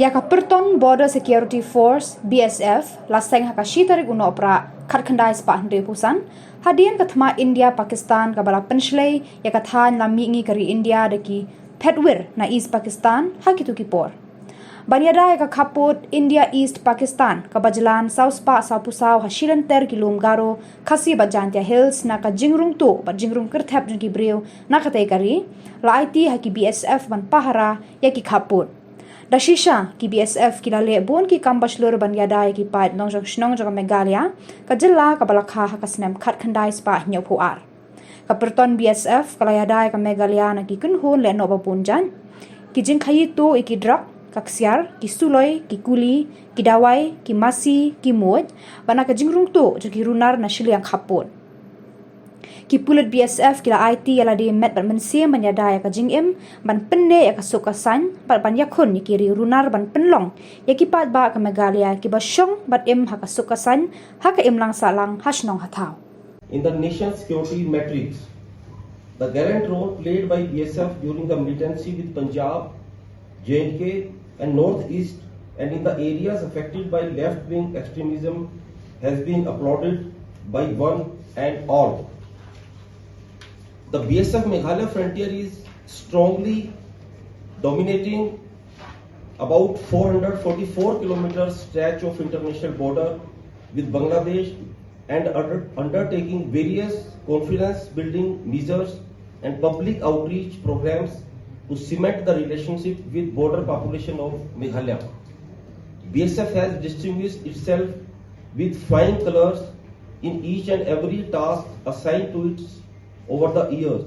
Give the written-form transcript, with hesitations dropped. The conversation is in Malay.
Yaka Perton Border Security Force BSF laseng hakashi tarik uno opera khatkhandai spa hndre pusan hadian kathma India Pakistan kabala penshlei yaka than lami ngi kari India deki Petwir na East Pakistan hakitu kipor Banyada yaka khaput India East Pakistan kabajalan South Pa Sapusau hashiran ter kilom garo khasi bajantia hills na ka jingrung to ba jingrung kerthap jki breu na katai kari la IT haki BSF ban pahara yaki khaput Dashisha ki BSF kilale bon ki kambashlur ban yadai ki pat nongjong shnong jong Meghalaya kajilla kabalakha hakasnem khatkhandai spa nyophuar kaperton BSF kalayadai ka Meghalaya na ki kunhun le no bapunjan ki jingkhayi to ikidrak kaksiar ki suloi ki kuli ki dawai ki masi ki mod bana ka jingrung to joki runar na shiliang khapon ki pulut BSF kila IT yala di met ban mensia menyadaya ka jingim ban penne ya ka sukasan ban yakun ni kiri runar ban penlong ya ki pat ba ka Meghalaya ki basyong bat im haka sukasan haka im lang salang hasnong hatau. In the nation's security matrix, the gallant role played by BSF during the militancy with Punjab, J&K and Northeast and in the areas affected by left-wing extremism has been applauded by one and all. The BSF Meghalaya frontier is strongly dominating about 444 kilometers stretch of international border with Bangladesh and undertaking various confidence building measures and public outreach programs to cement the relationship with border population of Meghalaya. BSF has distinguished itself with flying colors in each and every task assigned to it over the years.